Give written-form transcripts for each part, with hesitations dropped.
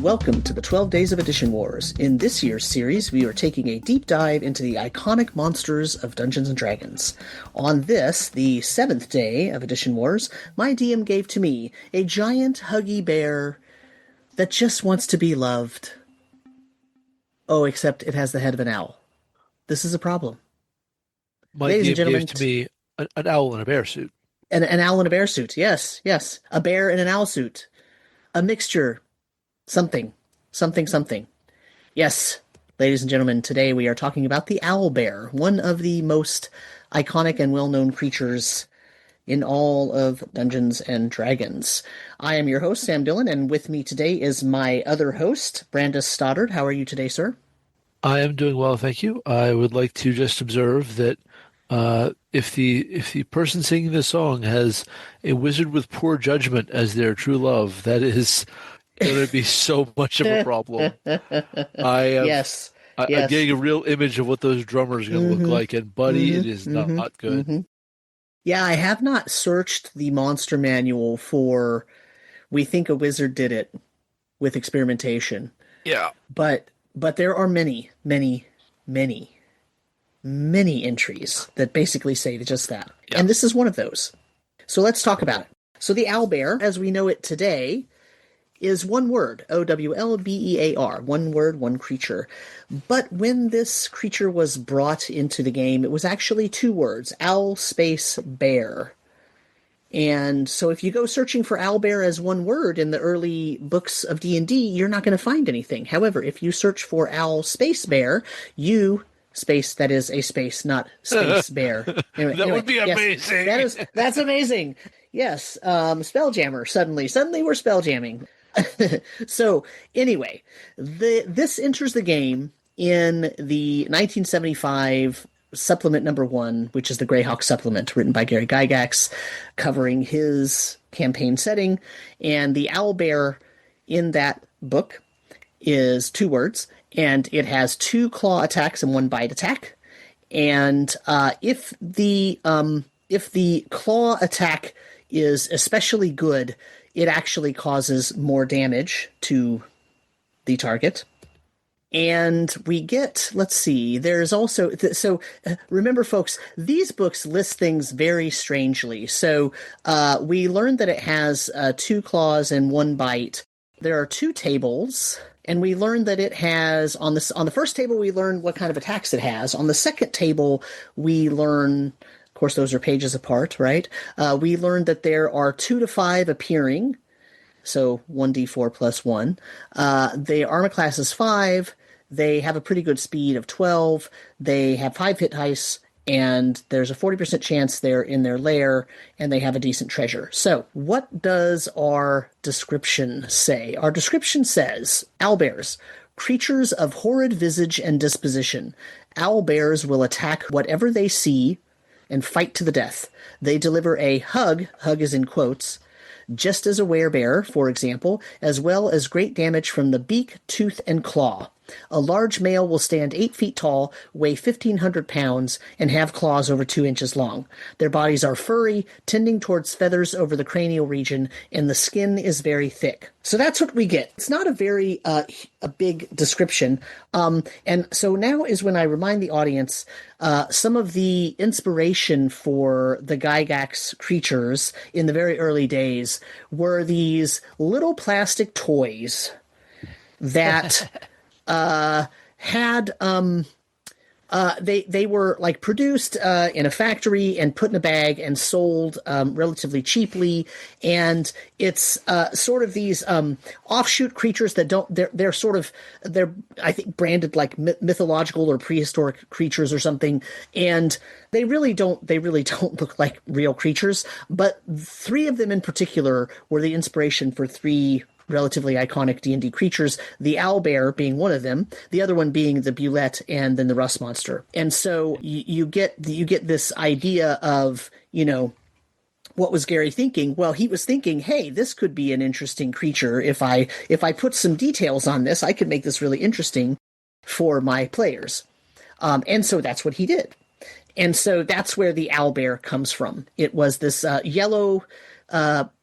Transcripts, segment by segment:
Welcome to the 12 Days of Edition Wars. In this year's series, we are taking a deep dive into the iconic monsters of Dungeons & Dragons. On this, the 7th day of Edition Wars, my DM gave to me a giant huggy bear that just wants to be loved. Oh, except it has the head of an owl. This is a problem. My Ladies and DM gentlemen, gave to me an owl in a bear suit. An owl in a bear suit, yes. A bear in an owl suit. A mixture. Something. Yes, ladies and gentlemen, today we are talking about the owlbear, one of the most iconic and well-known creatures in all of Dungeons and Dragons. I am your host, Sam Dillon, and with me today is my other host, Brandis Stoddard. How are you today, sir? I am doing well, thank you. I would like to just observe that if the person singing the song has a wizard with poor judgment as their true love, that is going to be so much of a problem. Yes. I'm getting a real image of what those drummers are going to look like, and buddy, it is not good. Yeah, I have not searched the monster manual for "We think a wizard did it" with experimentation. Yeah. But there are many entries that basically say just that. Yeah. And this is one of those. So let's talk about it. So the owlbear, as we know it today, is one word, Owlbear, one word, one creature. But when this creature was brought into the game, it was actually two words, owl space bear. And so if you go searching for owlbear as one word in the early books of D&D, you're not going to find anything. However, if you search for owl space bear, space, that is a space, not space bear. Anyway, would be amazing. Yes, that's amazing. Yes, Spelljammer, suddenly we're spelljamming. So anyway, this enters the game in the 1975 supplement number 1, which is the Greyhawk supplement, written by Gary Gygax, covering his campaign setting. And the owlbear in that book is two words, and it has 2 claw attacks and 1 bite attack. And if the claw attack is especially good, it actually causes more damage to the target. And we get, let's see, there's also, remember folks, these books list things very strangely. So we learned that it has 2 claws and 1 bite. There are 2 tables, and we learned that it has, on the first table we learned what kind of attacks it has. On the second table we learn, of course those are pages apart, right? We learned that there are 2 to 5 appearing, so 1d4 plus 1. The armor class is 5. They have a pretty good speed of 12. They have 5 hit dice, and there's a 40% chance they're in their lair, and they have a decent treasure. So what does our description say? Our description says, owlbears, creatures of horrid visage and disposition. Owlbears will attack whatever they see and fight to the death. They deliver a hug is in quotes, just as a werebear, for example, as well as great damage from the beak, tooth, and claw. A large male will stand 8 feet tall, weigh 1,500 pounds, and have claws over 2 inches long. Their bodies are furry, tending towards feathers over the cranial region, and the skin is very thick. So that's what we get. It's not a very a big description. And so now is when I remind the audience some of the inspiration for the Gygax creatures in the very early days were these little plastic toys that they were like produced in a factory and put in a bag and sold relatively cheaply. And it's sort of these offshoot creatures that they're I think branded like mythological or prehistoric creatures or something. And they really don't look like real creatures. But 3 of them in particular were the inspiration for 3 relatively iconic D&D creatures, the owlbear being one of them, the other one being the bulette, and then the rust monster. And so you get this idea of, what was Gary thinking? Well, he was thinking, hey, this could be an interesting creature. If I put some details on this, I could make this really interesting for my players. And so that's what he did. And so that's where the owlbear comes from. It was this yellow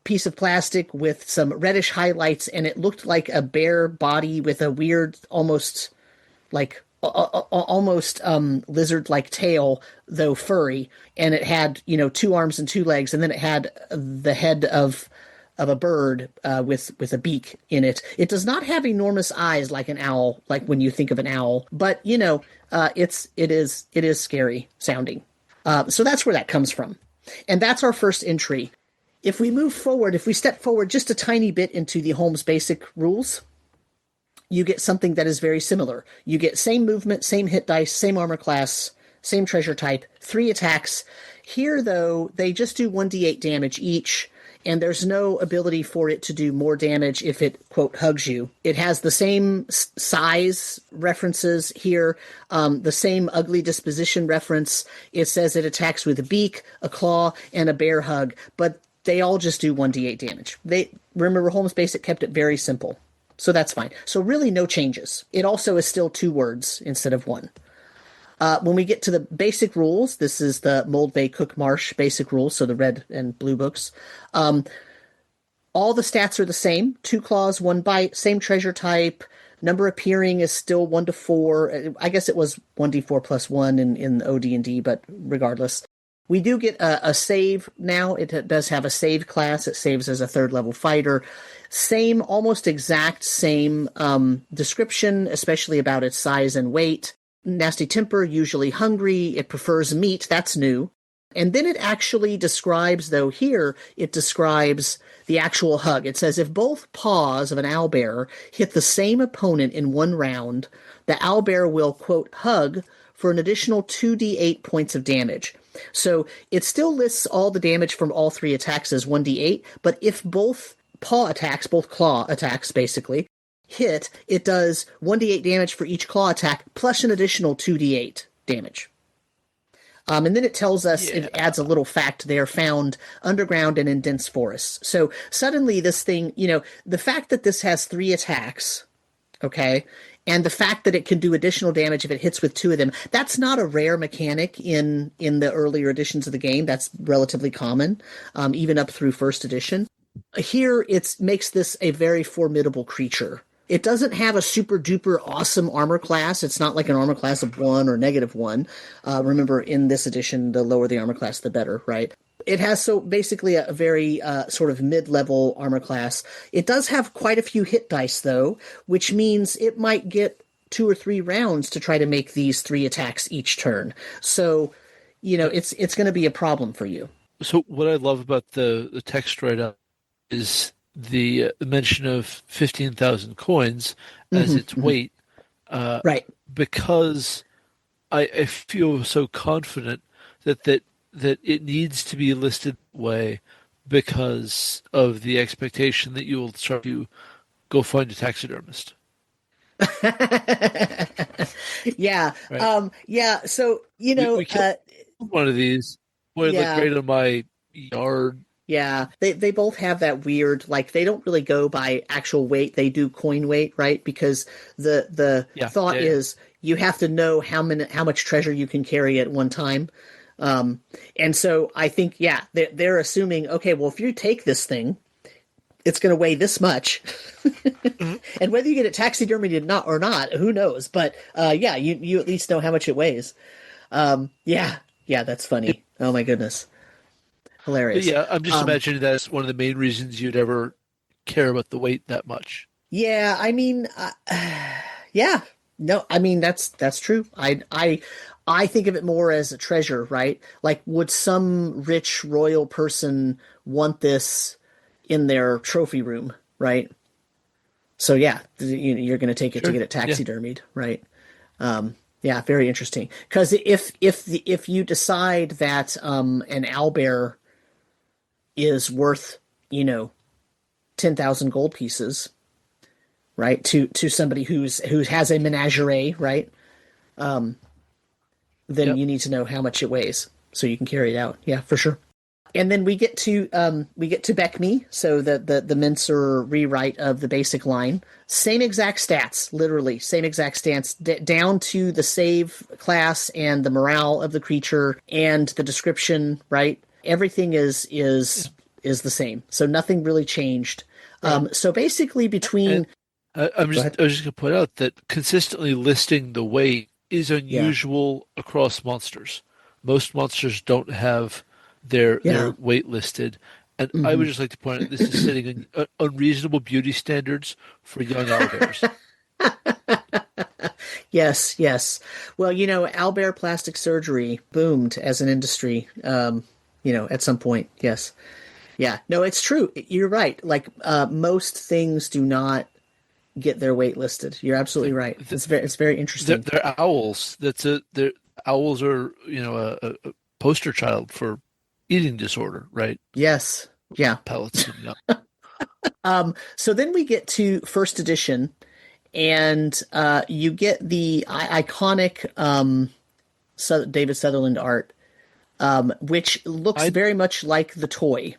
piece of plastic with some reddish highlights, and it looked like a bare body with a weird, almost like almost lizard-like tail, though furry, and it had 2 arms and 2 legs, and then it had the head of a bird with a beak in it. It does not have enormous eyes like an owl, like when you think of an owl, but it is scary sounding. So that's where that comes from, and that's our first entry. If we step forward just a tiny bit into the Holmes basic rules, you get something that is very similar. You get same movement, same hit dice, same armor class, same treasure type, 3 attacks. Here, though, they just do 1d8 damage each, and there's no ability for it to do more damage if it, quote, hugs you. It has the same size references here, the same ugly disposition reference. It says it attacks with a beak, a claw, and a bear hug, but they all just do 1d8 damage. Remember, Holmes Basic kept it very simple. So that's fine. So really no changes. It also is still 2 words instead of 1. When we get to the basic rules, this is the Moldvay Cook Marsh basic rules, so the red and blue books. All the stats are the same. 2 claws, 1 bite, same treasure type. Number appearing is still 1 to 4. I guess it was 1d4 plus 1 in OD&D, but regardless. We do get a save now. It does have a save class. It saves as a 3rd level fighter. Same, almost exact same description, especially about its size and weight. Nasty temper, usually hungry. It prefers meat. That's new. And then it actually describes, though here, it describes the actual hug. It says if both paws of an owlbear hit the same opponent in 1 round, the owlbear will, quote, hug for an additional 2d8 points of damage. So it still lists all the damage from all 3 attacks as 1d8, but if both paw attacks, both claw attacks basically, hit, it does 1d8 damage for each claw attack plus an additional 2d8 damage. And then it tells us, It adds a little fact, they are found underground and in dense forests. So suddenly this thing, the fact that this has 3 attacks, okay, and the fact that it can do additional damage if it hits with 2 of them, that's not a rare mechanic in the earlier editions of the game. That's relatively common, even up through 1st edition. Here, it makes this a very formidable creature. It doesn't have a super duper awesome armor class. It's not like an armor class of 1 or -1. Remember, in this edition, the lower the armor class, the better, right? It has basically a very sort of mid-level armor class. It does have quite a few hit dice, though, which means it might get 2 or 3 rounds to try to make these 3 attacks each turn. So, it's going to be a problem for you. So what I love about the text right up is the mention of 15,000 coins as its weight. Right. Because I feel so confident that it needs to be listed that way because of the expectation that you will start to go find a taxidermist. Yeah. Right? Yeah. So, we killed one of these. Boy, it looked great on my yard. Yeah, they both have that weird, like, they don't really go by actual weight. They do coin weight, right? Because the thought is you have to know how much treasure you can carry at one time. And so I think, they're assuming, okay, well, if you take this thing, it's going to weigh this much. And whether you get it taxidermied or not, who knows? But you at least know how much it weighs. Yeah, that's funny. Oh my goodness. Hilarious. But yeah, I'm just imagining that's one of the main reasons you'd ever care about the weight that much. Yeah, I mean, no, I mean that's true. I think of it more as a treasure, right? Like, would some rich royal person want this in their trophy room, right? So yeah, you're going to take it to get it taxidermied, right? Yeah, very interesting. Because if you decide that an owlbear is worth 10,000 gold pieces, right, to somebody who has a menagerie, right, then you need to know how much it weighs so you can carry it out. Yeah, for sure. And then we get to Beckme, so the Mincer rewrite of the basic line. Same exact stats, literally same exact stats, down to the save class and the morale of the creature and the description. Right, everything is is the same. So nothing really changed. Right. So basically And between, go ahead. I was just going to point out that consistently listing the weight is Yeah. unusual across monsters. Most monsters don't have their Yeah. weight listed, and I Hmm. would just like to point out this is setting unreasonable beauty standards for young owlbears. Yes, yes. Well, owlbear plastic surgery boomed as an industry, at some point. Yes. Yeah. No, it's true. You're right. Like, most things do not get their weight listed. You're absolutely right. It's very interesting. They're owls. They're owls are a poster child for eating disorder, right? Yes. Yeah. Pellets and young. So then we get to first edition, and you get the iconic David Sutherland art, which looks I very much like the toy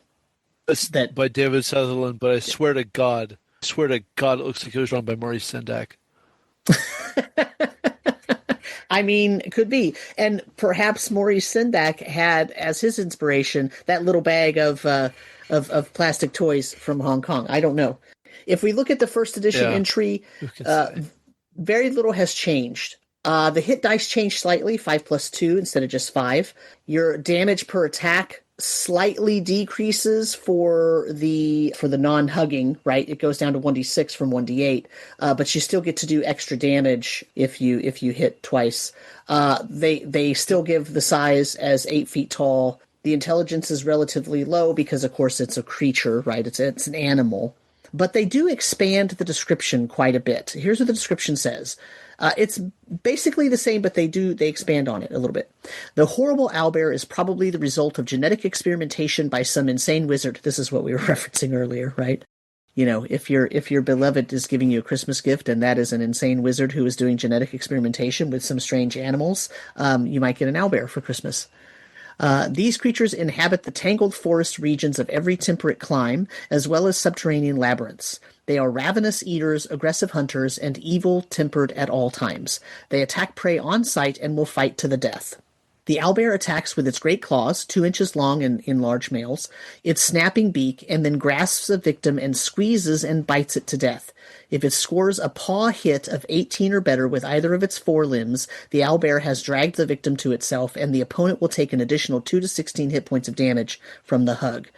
It's that. by David Sutherland, but I swear to God, it looks like it was drawn by Maurice Sendak. I mean, it could be. And perhaps Maurice Sendak had as his inspiration that little bag of plastic toys from Hong Kong. I don't know. If we look at the first edition Yeah, entry, who can uh, say? very little has changed. The hit dice changed slightly, 5+2 instead of just 5. Your damage per attack slightly decreases for the non-hugging, right? It goes down to 1d6 from 1d8, but you still get to do extra damage if you hit twice. They still give the size as 8 feet tall. The intelligence is relatively low because, of course, it's a creature, right? It's an animal. But they do expand the description quite a bit. Here's what the description says. It's basically the same, but they expand on it a little bit. The horrible owlbear is probably the result of genetic experimentation by some insane wizard. This is what we were referencing earlier, right? If your beloved is giving you a Christmas gift and that is an insane wizard who is doing genetic experimentation with some strange animals, you might get an owlbear for Christmas. These creatures inhabit the tangled forest regions of every temperate clime, as well as subterranean labyrinths. They are ravenous eaters, aggressive hunters, and evil-tempered at all times. They attack prey on sight and will fight to the death. The owlbear attacks with its great claws, 2 inches long in large males, its snapping beak, and then grasps a victim and squeezes and bites it to death. If it scores a paw hit of 18 or better with either of its forelimbs, the owlbear has dragged the victim to itself, and the opponent will take an additional 2 to 16 hit points of damage from the hug.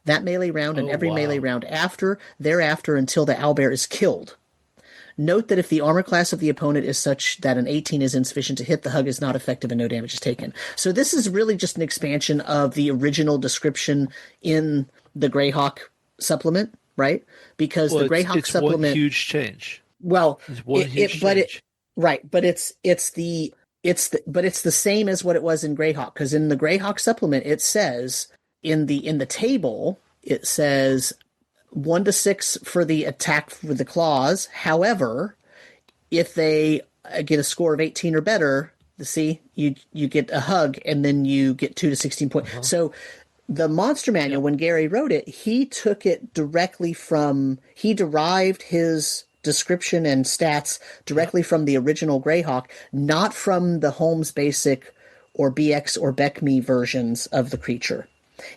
That melee round and Oh every melee wow. round thereafter until the owlbear is killed. Note that if the armor class of the opponent is such that an 18 is insufficient to hit, the hug is not effective and no damage is taken. So this is really just an expansion of the original description in the Greyhawk supplement, right? Because Well, the Greyhawk it's one supplement, huge change. well, It's one huge but it, change. right, but it's the same as what it was in Greyhawk, because in the Greyhawk supplement it says in the table it says 1 to 6 for the attack with the claws. However, if they get a score of 18 or better, you get a hug, and then you get 2 to 16 points. Uh-huh. So the monster manual, Yep. when Gary wrote it, he derived his description and stats Yep. directly from the original Greyhawk, not from the Holmes Basic or BX or BECME versions of the creature.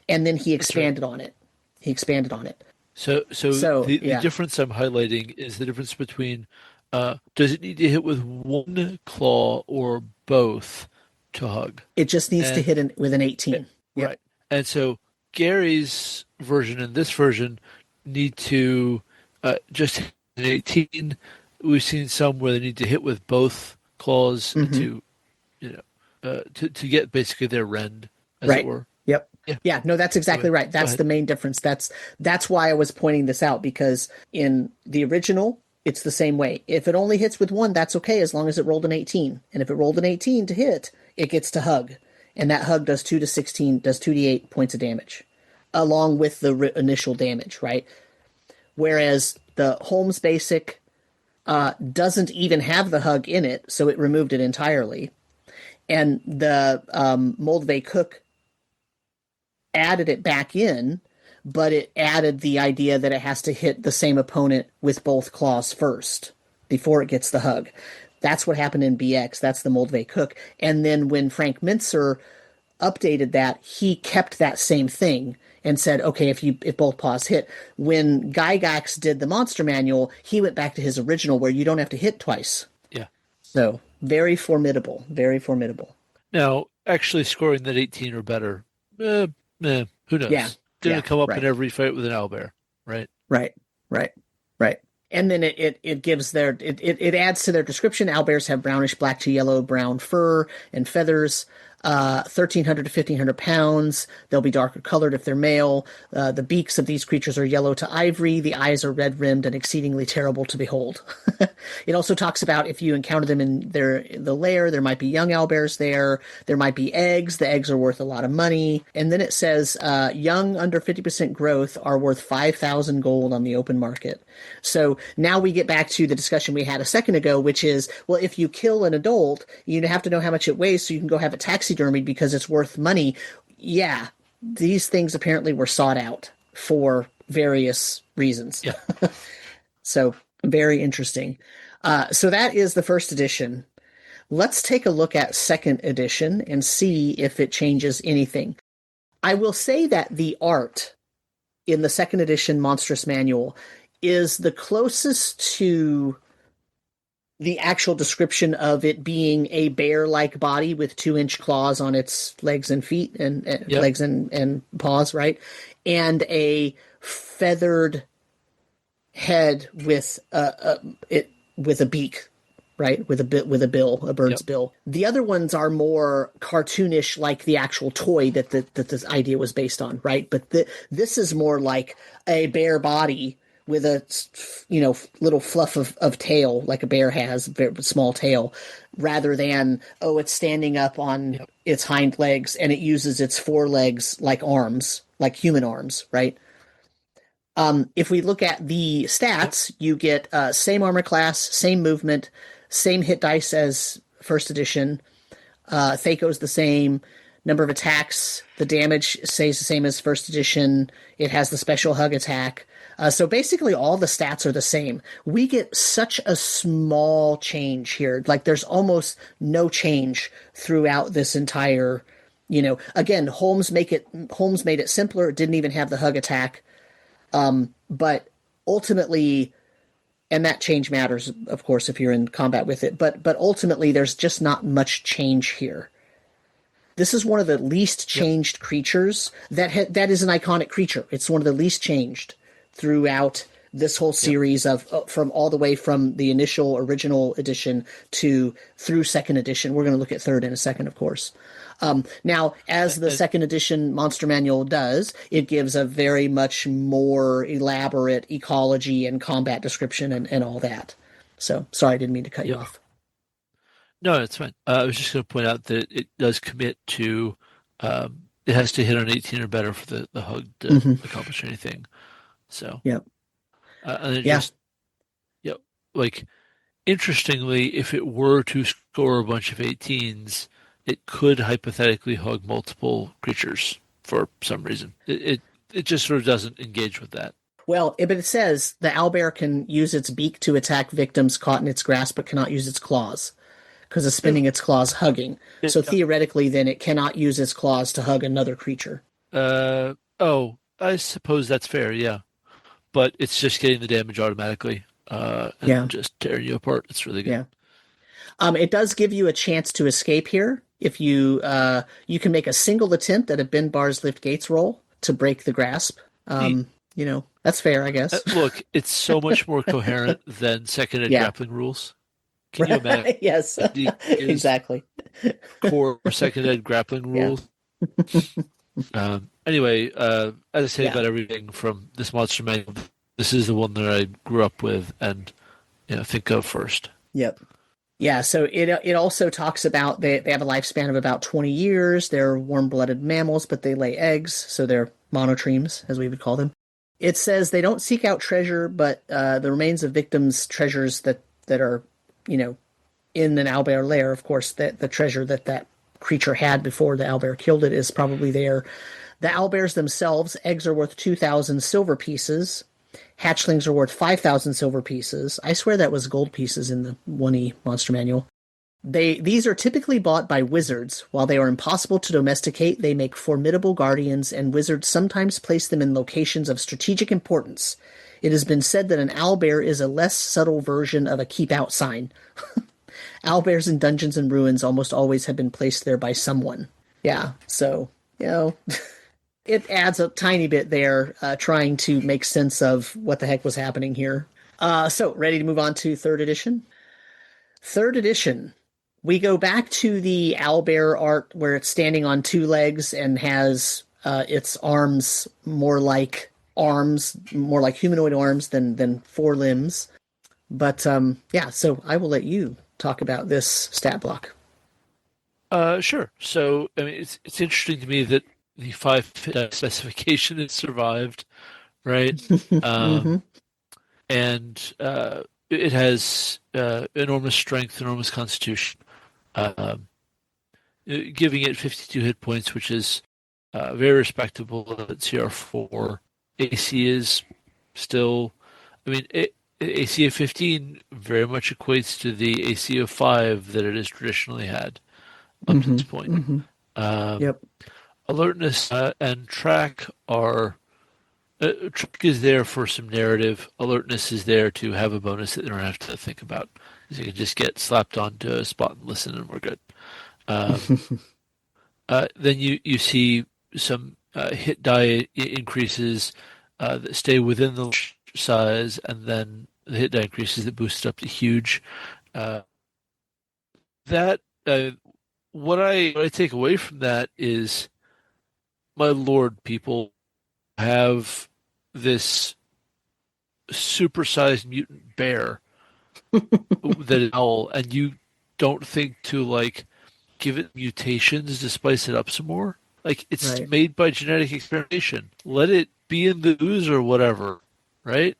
And then he That's right. expanded on it. He expanded on it. So So, the yeah. difference I'm highlighting is the difference between does it need to hit with one claw or both to hug? It just needs to And hit with an eh, 18. Yep. right. And so Gary's version and this version need to just hit an 18. We've seen some where they need to hit with both claws Hmm. to you to get basically their rend, as it Right. were. Yep. Yeah. Yeah, no, that's Go exactly ahead. right. Go That's ahead. the main difference. That's why I was pointing this out, because in the original, it's the same way. If it only hits with one, that's okay as long as it rolled an 18. And if it rolled an 18 to hit, it gets to hug. And that hug does 2 to 16, does 2d8 points of damage, along with the initial damage, right? Whereas the Holmes Basic doesn't even have the hug in it, so it removed it entirely. And the Moldvay Cook added it back in, but it added the idea that it has to hit the same opponent with both claws first before it gets the hug. That's what happened in BX. That's the Moldvay Cook. And then when Frank Mintzer updated that, he kept that same thing and said, okay, if both paws hit. When Gygax did the monster manual, he went back to his original where you don't have to hit twice. Yeah. So very formidable, very formidable. Now, actually scoring that 18 or better, who Yeah, knows? Didn't yeah, come up in right, every fight with an owlbear, right? right, right, right. And then it gives it adds to their description. Owlbears have brownish black to yellow brown fur and feathers. 1,300 to 1,500 pounds. They'll be darker colored if they're male. The beaks of these creatures are yellow to ivory. The eyes are red rimmed and exceedingly terrible to behold. It also talks about if you encounter them in the lair, there might be young owlbears there. There might be eggs. The eggs are worth a lot of money. And then it says young under 50% growth are worth 5,000 gold on the open market. So now we get back to the discussion we had a second ago, which is, well, if you kill an adult, you have to know how much it weighs so you can go have it taxidermied because it's worth money. Yeah, these things apparently were sought out for various reasons. Yeah. So very interesting. So that is the first edition. Let's take a look at second edition and see if it changes anything. I will say that the art in the second edition Monstrous Manual is the closest to the actual description of it being a bear-like body with 2-inch claws on its legs and feet and Yep. legs and paws, right? And a feathered head with with a beak, right? With a bill, a bird's Yep. bill. The other ones are more cartoonish, like the actual toy that this idea was based on, right? But this is more like a bear body with a little fluff of tail like a bear has, very small tail, rather than it's standing up on Yep. its hind legs and it uses its forelegs like arms, like human arms, right? If we look at the stats, you get same armor class, same movement, same hit dice as first edition. Thaco's the same. Number of attacks, the damage stays the same as first edition. It has the special hug attack. So basically all the stats are the same. We get such a small change here. Like there's almost no change throughout this entire, again, Holmes made it simpler. It didn't even have the hug attack. But ultimately, and that change matters, of course, if you're in combat with it, but ultimately there's just not much change here. This is one of the least changed creatures that is an iconic creature. It's one of the least changed throughout this whole series of from all the way from the initial original edition to through second edition. We're going to look at third in a second, of course. Now, as the second edition Monster Manual does, it gives a very much more elaborate ecology and combat description and all that. So, sorry, I didn't mean to cut you off. No, it's fine. I was just going to point out that it does commit to it has to hit on 18 or better for the hug to accomplish anything. So, Yep. And it just, like, interestingly, if it were to score a bunch of 18s, it could hypothetically hug multiple creatures for some reason. It just sort of doesn't engage with that. Well, but it says the owlbear can use its beak to attack victims caught in its grasp, but cannot use its claws because it's spinning its claws hugging. So theoretically, then it cannot use its claws to hug another creature. I suppose that's fair, yeah. But it's just getting the damage automatically and just tearing you apart. It's really good. Yeah. It does give you a chance to escape here. If you can make a single attempt at a bend bars lift gates roll to break the grasp. That's fair, I guess. Look, it's so much more coherent than second ed grappling rules. Can you imagine? Yes, exactly. Core second ed grappling rules. Anyway, as I say about everything from this monster manual, this is the one that I grew up with and think of first. Yep. Yeah, so it also talks about they have a lifespan of about 20 years. They're warm-blooded mammals, but they lay eggs, so they're monotremes, as we would call them. It says they don't seek out treasure, but the remains of victims' treasures that are, in an owlbear lair, of course, that the treasure that creature had before the owlbear killed it is probably there. The owlbears themselves, eggs are worth 2,000 silver pieces. Hatchlings are worth 5,000 silver pieces. I swear that was gold pieces in the 1E Monster Manual. These are typically bought by wizards. While they are impossible to domesticate, they make formidable guardians, and wizards sometimes place them in locations of strategic importance. It has been said that an owlbear is a less subtle version of a keep out sign. Owlbears in dungeons and ruins almost always have been placed there by someone. Yeah, so, you know, it adds a tiny bit there, trying to make sense of what the heck was happening here. So, ready to move on to third edition? Third edition. We go back to the owlbear art where it's standing on two legs and has its arms more like humanoid arms than four limbs. But yeah, so I will let you talk about this stat block. Sure. So, I mean, it's interesting to me that the five specification has survived, right? Mm-hmm. Um, and it has enormous strength, enormous constitution, um, giving it 52 hit points, which is very respectable at CR4. AC is still, I mean, AC of 15 very much equates to the AC of 5 that it has traditionally had up to Mm-hmm. this point. Mm-hmm. Um, Yep. Alertness and track are track is there for some narrative. Alertness is there to have a bonus that they don't have to think about. You can just get slapped onto a spot and listen, and we're good. Um, then you see some hit die increases that stay within the size, and then the hit die increases that boost it up to huge. Uh, that what I take away from that is, my lord, people have this supersized mutant bear that is owl, and you don't think to like give it mutations to spice it up some more. Like, it's Right. made by genetic experimentation. Let it be in the ooze or whatever, right?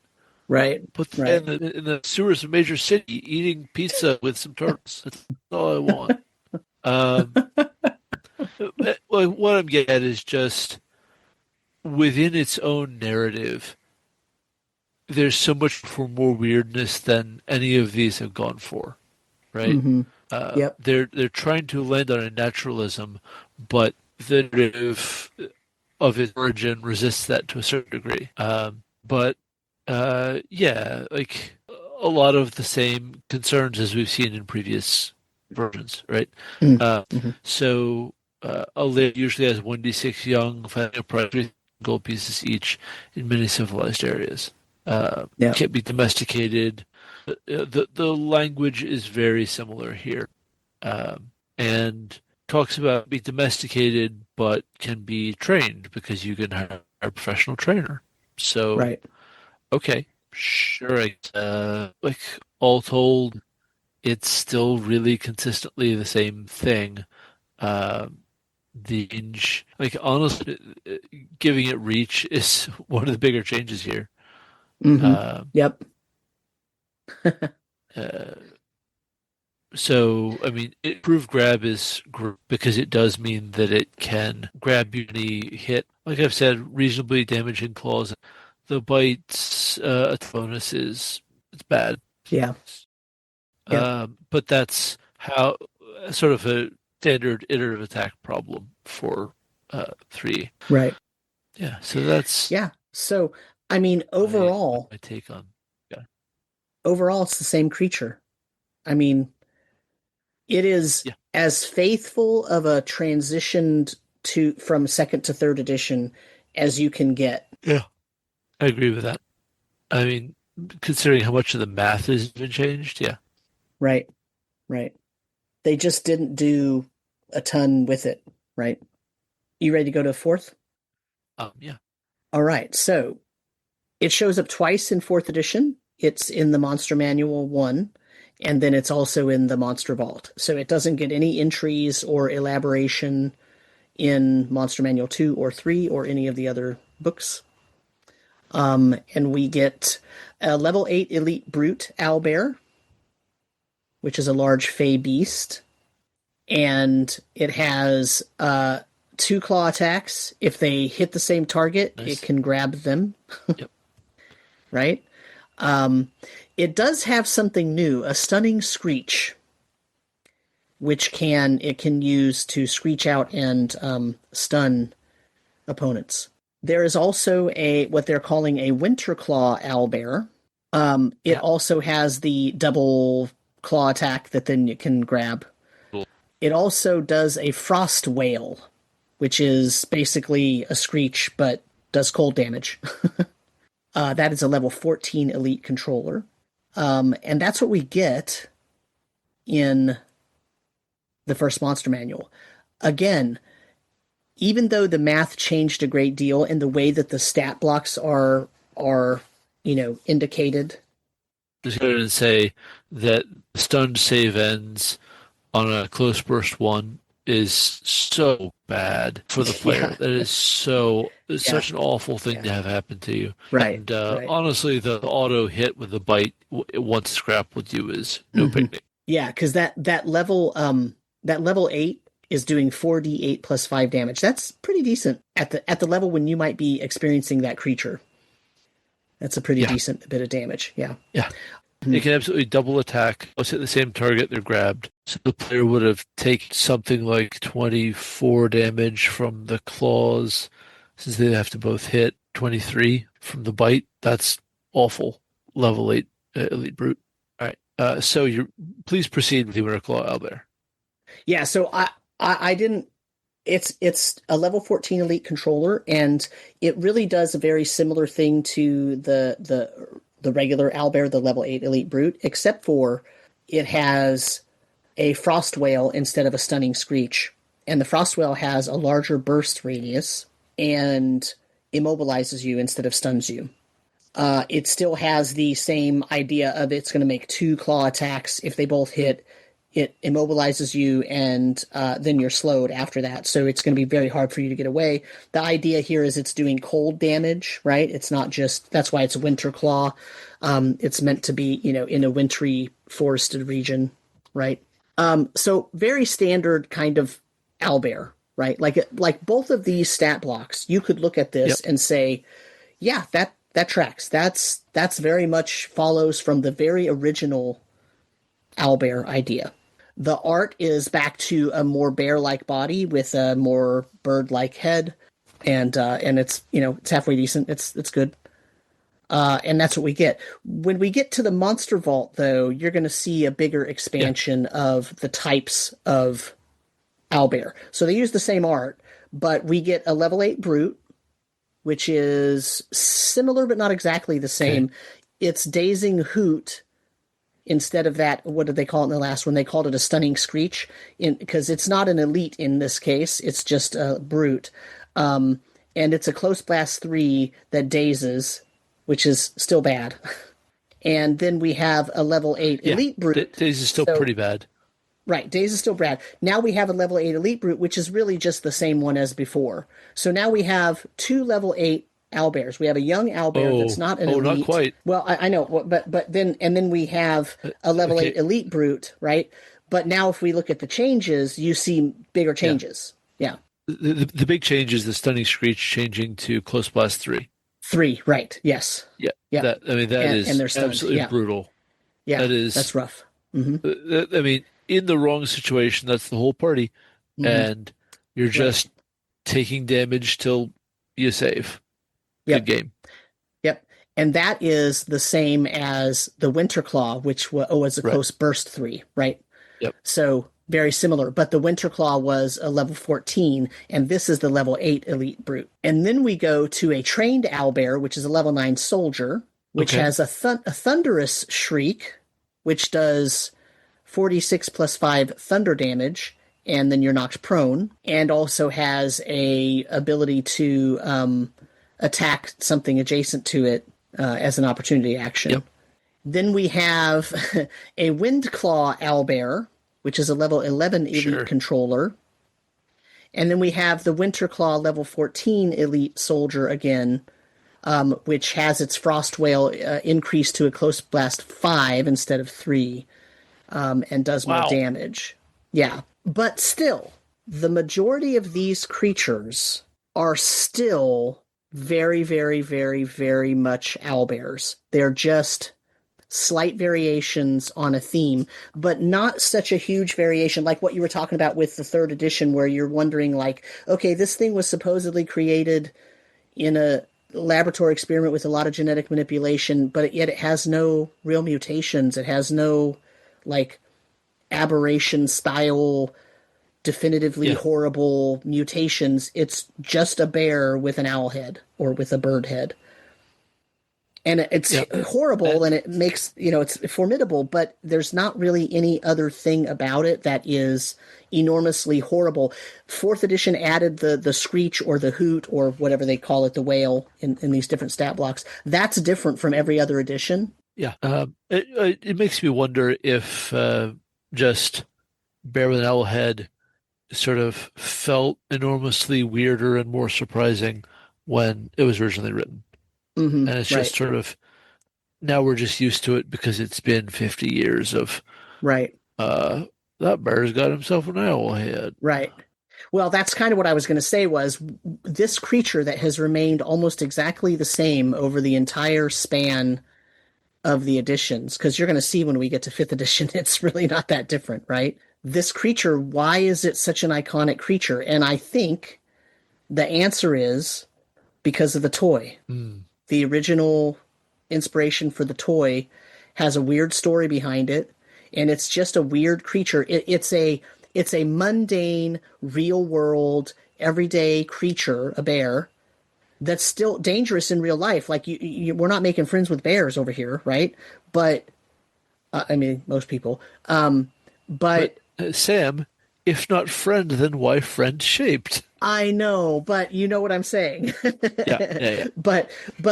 Right. Put that Right. in the sewers of a major city, eating pizza with some turtles. That's all I want. Um, like, what I'm getting at is just within its own narrative, there's so much for more weirdness than any of these have gone for, right? Mm-hmm. Yep. They're trying to land on a naturalism, but the narrative of its origin resists that to a certain degree. But yeah, like a lot of the same concerns as we've seen in previous versions, right? Uh, Mm-hmm. so a lady usually has 1d6 young, finding a prize, 3 gold pieces each in many civilized areas. Yep. Can't be domesticated. The language is very similar here, and talks about be domesticated, but can be trained because you can hire a professional trainer. So, Right. okay, sure. Like, all told, it's still really consistently the same thing. Um, the range, like, honestly, giving it reach is one of the bigger changes here. Mm-hmm. Um, Yep. uh, So, I mean, improved grab is because it does mean that it can grab you any hit. Like I've said, reasonably damaging claws. The bites bonus is it's bad. Yeah. Yep. But that's how sort of a standard iterative attack problem for 3. Right. Yeah, so that's Yeah. So, I mean, my take on. Yeah, overall, it's the same creature. I mean, it is yeah, as faithful of a transition to from second to third edition as you can get. yeah. I agree with that. I mean, considering how much of the math has been changed, yeah. Right. Right. They just didn't do a ton with it. Right. You ready to go to fourth? Yeah. All right. So it shows up twice in fourth edition. It's in the Monster Manual 1, and then it's also in the Monster Vault. So it doesn't get any entries or elaboration in Monster Manual 2 or 3 or any of the other books. And we get a level 8 Elite Brute Owlbear, which is a large fey beast. And it has 2 claw attacks. If they hit the same target, it Nice. can grab them. Yep. Right? It does have something new, a stunning screech. which it can use to screech out and stun opponents. There is also what they're calling a winter claw owlbear. It also has the double claw attack that then you can grab. Cool. It also does a frost whale, which is basically a screech but does cold damage. That is a level 14 elite controller. And that's what we get in the first monster manual. Again, even though the math changed a great deal in the way that the stat blocks are indicated. Just go ahead and say that stunned save ends on a close burst one is so bad for the player. Yeah. That is such an awful thing to have happen to you. Right. And right. honestly, the auto hit with the bite once scrap with you is no picnic. Yeah, because that level 8 is doing 4d8 plus 5 damage. That's pretty decent at the level when you might be experiencing that creature. That's a pretty decent bit of damage. Yeah. Yeah. It can absolutely double attack. Let's hit the same target they're grabbed. So the player would have taken something like 24 damage from the claws, since they have to both hit 23 from the bite. That's awful. Level 8 elite brute. All right. So please proceed with the Winter Claw Owlbear. Yeah. So I didn't. It's a level 14 elite controller, and it really does a very similar thing to the regular owlbear, the level 8 elite brute, except for it has a frost whale instead of a stunning screech. And the frost whale has a larger burst radius and immobilizes you instead of stuns you. It still has the same idea of it's going to make 2 claw attacks. If they both hit, it immobilizes you, and then you're slowed after that. So it's going to be very hard for you to get away. The idea here is it's doing cold damage, right? It's not just, that's why it's a winter claw. It's meant to be, in a wintry forested region, right? So very standard kind of owlbear, right? Like both of these stat blocks, you could look at this and say, yeah, that tracks. That's very much follows from the very original owlbear idea. The art is back to a more bear-like body with a more bird-like head, and it's it's halfway decent. It's good, and that's what we get. When we get to the Monster Vault, though, you're going to see a bigger expansion of the types of owlbear. So they use the same art, but we get a level 8 brute, which is similar but not exactly the same. Okay. It's Dazing Hoot. Instead of that, what did they call it in the last one? They called it a Stunning Screech, because it's not an elite in this case. It's just a brute. And it's a Close Blast 3 that dazes, which is still bad. And then we have a level 8 elite brute. Daze is still pretty bad. Right, Daze is still bad. Now we have a level 8 elite brute, which is really just the same one as before. So now we have 2 level 8 owlbears. We have a young owlbear that's not an elite. Oh, not quite. Well, I know, but then we have a level 8 elite brute, right? But now if we look at the changes, you see bigger changes. Yeah. The big change is the Stunning Screech changing to Close Blast 3. 3, right? Yes. Yeah. Yeah. That is absolutely brutal. Yeah. That's rough. Mm-hmm. I mean, in the wrong situation, that's the whole party, and you're just taking damage till you save. Good game. Yep. And that is the same as the Winter Claw, which was a Close Burst 3, right? Yep. So very similar. But the Winter Claw was a level 14, and this is the level 8 elite brute. And then we go to a trained owlbear, which is a level 9 soldier, which has a thunderous shriek, which does 46 plus 5 thunder damage, and then you're knocked prone, and also has a ability to attack something adjacent to it as an opportunity action. Yep. Then we have a Windclaw owlbear, which is a level 11 elite controller. And then we have the Winterclaw level 14 elite soldier again, which has its Frost Whale increased to a Close Blast 5 instead of 3, and does more damage. Yeah. But still, the majority of these creatures are still very, very, very, very much owlbears. They're just slight variations on a theme, but not such a huge variation like what you were talking about with the third edition, where you're wondering, like, okay, this thing was supposedly created in a laboratory experiment with a lot of genetic manipulation, but yet it has no real mutations. It has no, like, aberration style, definitively Yeah. horrible mutations. It's just a bear with an owl head or with a bird head. And it's Yeah. horrible, And and it makes, it's formidable, but there's not really any other thing about it that is enormously horrible. Fourth edition added the screech or the hoot or whatever they call it, the wail, in these different stat blocks. That's different from every other edition. yeah, it makes me wonder if just Bear with an Owl Head sort of felt enormously weirder and more surprising when it was originally written. Hmm. And it's Right. just sort of now we're just used to it because it's been 50 years of Right. uh that bear's got himself an owl head. Right. Well, that's kind of what I was going to say, was this creature that has remained almost exactly the same over the entire span of the editions, because you're going to see when we get to fifth edition, it's really not that different, right? This creature, why is it such an iconic creature? And I think the answer is because of the toy. Mm, The original inspiration for the toy has a weird story behind it, and it's just a weird creature. It's a mundane, real world, everyday creature, a bear, that's still dangerous in real life. Like, we're not making friends with bears over here, right? But I mean, most people. but But Sam, if not friend, then why friend shaped? I know, but you know what I'm saying. Yeah, yeah, yeah. but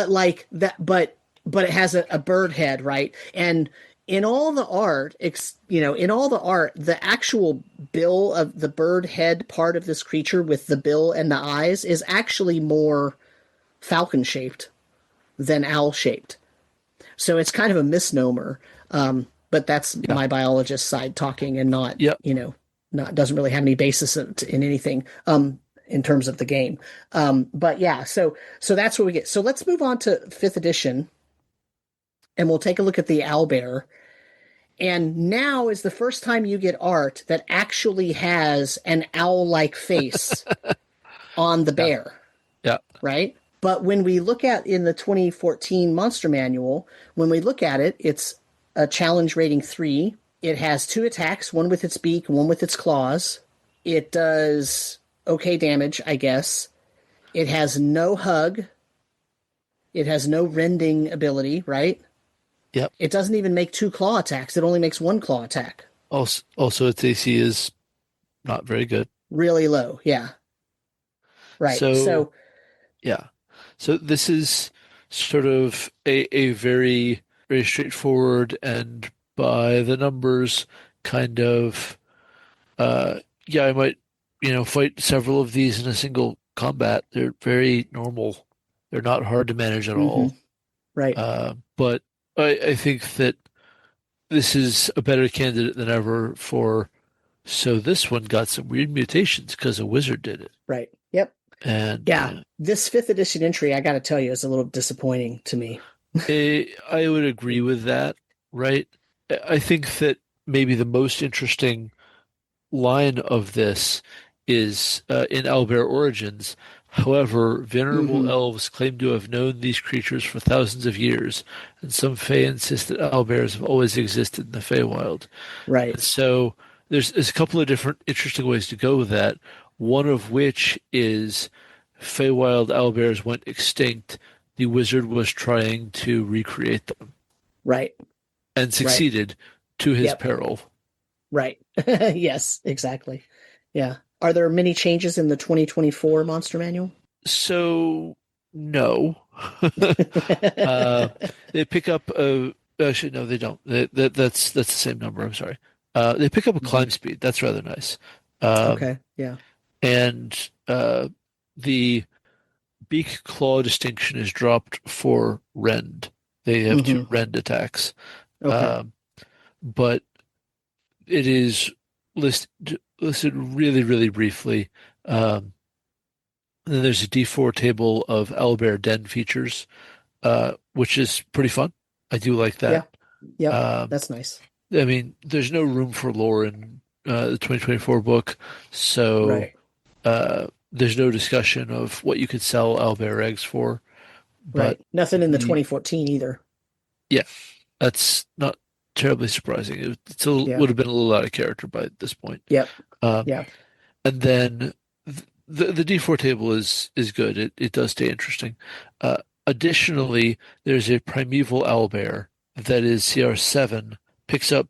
like that, but it has a bird head, right? And in all the art, in all the art, the actual bill of the bird head part of this creature with the bill and the eyes is actually more falcon shaped than owl shaped. So it's kind of a misnomer. But that's Yeah. my biologist side talking, and not, Yep. not, doesn't really have any basis in anything, in terms of the game. But yeah, so that's what we get. So let's move on to fifth edition, and we'll take a look at the owlbear. And now is the first time you get art that actually has an owl-like face on the Yeah. bear, Yeah. right? But when we look at in the 2014 Monster Manual, when we look at it, it's a challenge rating 3. It has 2 attacks, one with its beak, one with its claws. It does okay damage, I guess. It has no hug. It has no rending ability, right? Yep. It doesn't even make 2 claw attacks. It only makes 1 claw attack. Also, its AC is not very good. Really low. Yeah. Right. So So, yeah. So this is sort of a very, very straightforward and by the numbers kind of yeah, I might, fight several of these in a single combat. They're very normal. They're not hard to manage at hmm, all. right. But I think that this is a better candidate than ever for so this one got some weird mutations because a wizard did it. Right. Yep. And Yeah. This fifth edition entry, I got to tell you, is a little disappointing to me. I would agree with that, right? I think that maybe the most interesting line of this is in Owlbear Origins. However, venerable Hmm. elves claim to have known these creatures for thousands of years, and some Fae insist that owlbears have always existed in the Feywild. Right. And so there's a couple of different interesting ways to go with that. One of which is Feywild owlbears went extinct. The wizard was trying to recreate them Right. and Right. succeeded to his Yep. peril. Right. Yes, exactly. Yeah. Are there many changes in the 2024 Monster Manual? So no. uh, they pick up a actually no, they don't. That's the same number. I'm sorry. They pick up a Hmm. climb speed. That's rather nice. Um, Okay. Yeah. and the beak claw distinction is dropped for rend. They have 2 Hmm. rend attacks. Okay. Um, but it is listed really, really briefly. Um, and then there's a D4 table of owlbear den features, which is pretty fun. I do like Yeah. that. Yep. Um, That's nice. I mean, there's no room for lore in the 2024 book, so Right. there's no discussion of what you could sell owlbear eggs for. But Right. Nothing in the the 2014 either. yeah, that's not terribly surprising. It still Yeah. would have been a little out of character by this point. Yep. Um, Yeah. and then the D4 table is good. It does stay interesting. Uh, Additionally, there's a primeval owlbear that is CR7, picks up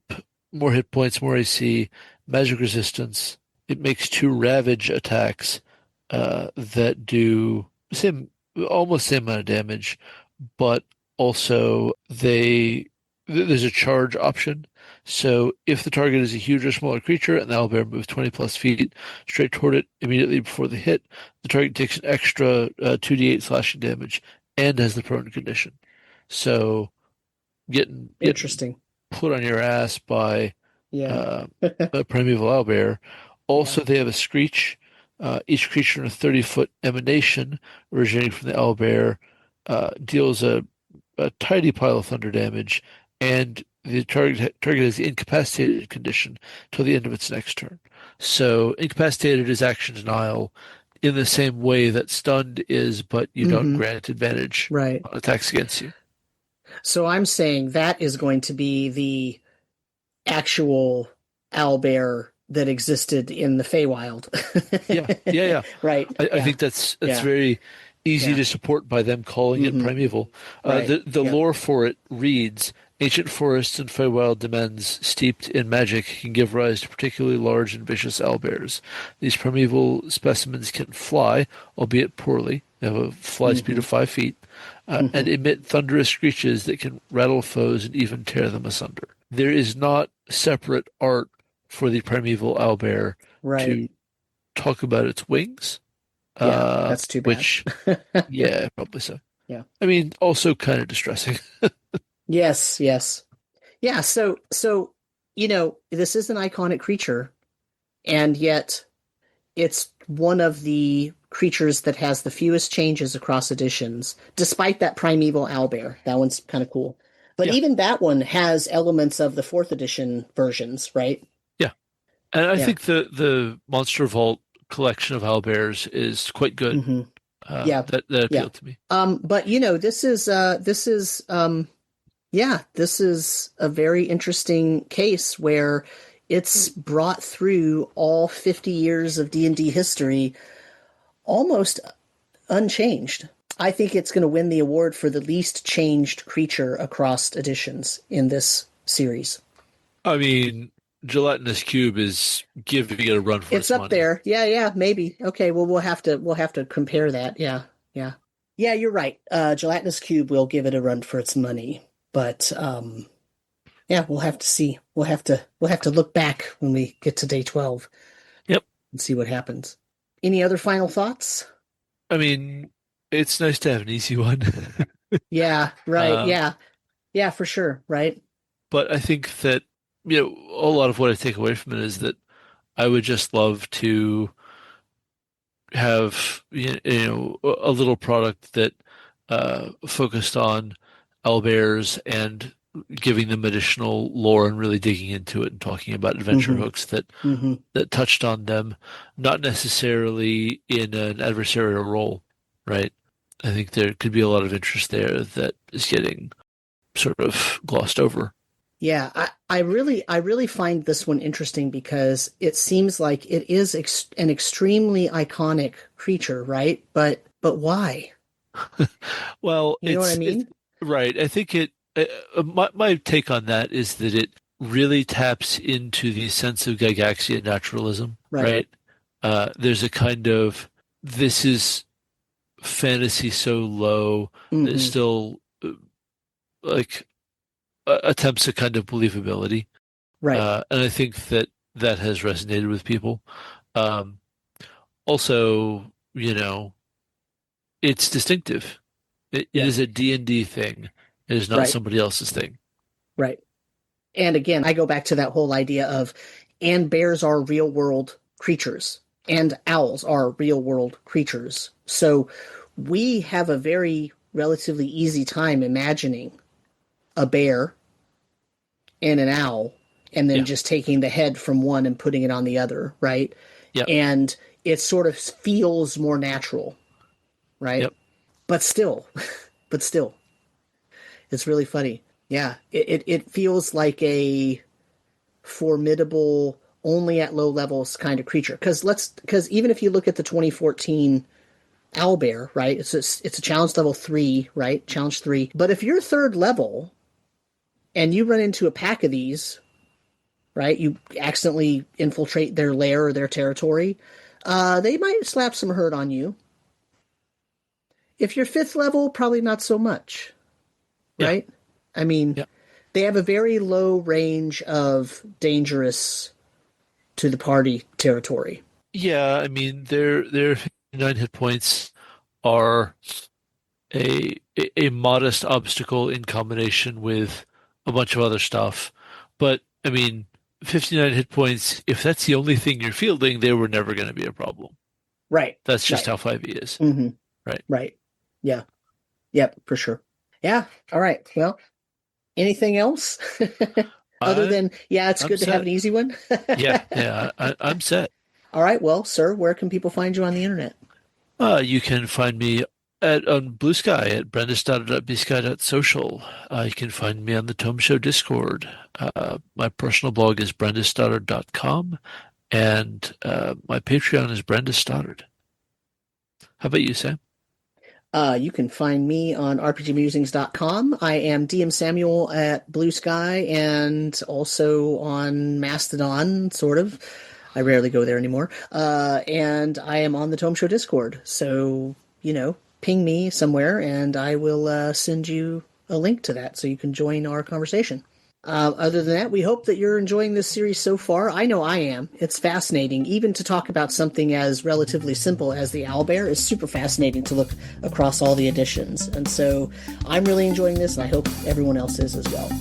more hit points, more AC, magic resistance. It makes two ravage attacks that do almost same amount of damage, but also there's a charge option. So if the target is a huge or smaller creature and the owlbear moves 20 plus feet straight toward it immediately before the hit, the target takes an extra 2d8 slashing damage and has the prone condition. So getting Interesting. put on your ass by Yeah. uh, a primeval owlbear. Yeah. Also, they have a screech. Each creature in a 30-foot emanation originating from the owlbear deals a tidy pile of thunder damage, and the target is the incapacitated condition till the end of its next turn. So incapacitated is action denial in the same way that stunned is, but you don't Hmm. grant advantage Right. on attacks against you. So I'm saying that is going to be the actual owlbear that existed in the Feywild. Yeah, yeah, yeah. Right. I Yeah. think that's Yeah. very easy Yeah. to support by them calling it Hmm. primeval. Right. The Yep. lore for it reads: ancient forests and Feywild demesnes steeped in magic can give rise to particularly large and vicious owlbears. These primeval specimens can fly, albeit poorly. They have a fly speed Hmm. of 5 feet, Hmm. and emit thunderous screeches that can rattle foes and even tear them asunder. There is not separate art for the primeval owlbear Right. to talk about its wings, Yeah. That's too bad. which, yeah, probably so. Yeah. I mean, also kind of distressing. Yes. Yes. Yeah. So, this is an iconic creature, and yet it's one of the creatures that has the fewest changes across editions, despite that primeval owlbear. That one's kind of cool. But Yeah, even that one has elements of the fourth edition versions, right? yeah. And I Yeah. think the Monster Vault collection of owlbears is quite good. Hmm. Yeah. That Yeah. appealed to me. But this is a very interesting case where it's brought through all 50 years of D&D history almost unchanged. I think it's going to win the award for the least changed creature across editions in this series. I mean, Gelatinous Cube is giving it a run for It's its up money. there. Yeah, yeah, maybe. Okay, well we'll have to compare that. Yeah. Yeah. Yeah, you're right. Gelatinous Cube will give it a run for its money. But yeah, we'll have to see. We'll have to look back when we get to day 12 Yep. and see what happens. Any other final thoughts? I mean, it's nice to have an easy one. Yeah, right. Um, Yeah. Yeah, for sure, right? but I think that, a lot of what I take away from it is that I would just love to have a little product that focused on owlbears and giving them additional lore and really digging into it and talking about adventure Hmm. hooks that Hmm. touched on them, not necessarily in an adversarial role, right? I think there could be a lot of interest there that is getting sort of glossed over. Yeah, I really find this one interesting because it seems like it is an extremely iconic creature, right? But why? Well, You know what I it's mean? right. I think my take on that is that it really taps into the sense of Gygaxian naturalism, Right. right? There's a kind of this is fantasy so low that it Hmm. still like attempts a kind of believability, Right. and I think that that has resonated with people. Um, Also, it's distinctive. It Yeah. is a D&D thing. It is not Right. somebody else's thing. Right. And again, I go back to that whole idea of, and bears are real world creatures, and owls are real world creatures. So we have a very relatively easy time imagining a bear and an owl, and then Yeah. just taking the head from one and putting it on the other, right? Yep. And it sort of feels more natural, right? Yep. But still, but still, it's really funny. Yeah, it feels like a formidable, only at low levels kind of creature. Because even if you look at the 2014 Owlbear, right? It's a challenge level 3, right? Challenge 3. But if you're third level and you run into a pack of these, right? You accidentally infiltrate their lair or their territory, they might slap some hurt on you. If you're fifth level, probably not so much, Yeah. right? I mean, Yeah. they have a very low range of dangerous to the party territory. Yeah, I mean their 59 hit points are a modest obstacle in combination with a bunch of other stuff. But I mean, 59 hit points, if that's the only thing you're fielding, they were never going to be a problem. Right. That's just Right. how 5e is. Mm-hmm. Right. Right. Yeah. Yep, for sure. Yeah. All right. Well, anything else? Other I than, yeah, it's I'm good to have set. an easy one. Yeah, yeah, I'm set. All right. Well, sir, where can people find you on the internet? You can find me on Blue Sky at brendisstoddard.bsky.social. You can find me on the Tome Show Discord. My personal blog is brendisstoddard.com, and my Patreon is Brenda Stoddard. How about you, Sam? You can find me on rpgmusings.com. I am DM Samuel at Blue Sky and also on Mastodon, sort of. I rarely go there anymore. And I am on the Tome Show Discord. So, ping me somewhere and I will send you a link to that so you can join our conversation. Other than that, we hope that you're enjoying this series so far. I know I am. It's fascinating. Even to talk about something as relatively simple as the Owlbear is super fascinating to look across all the editions. And so I'm really enjoying this, and I hope everyone else is as well.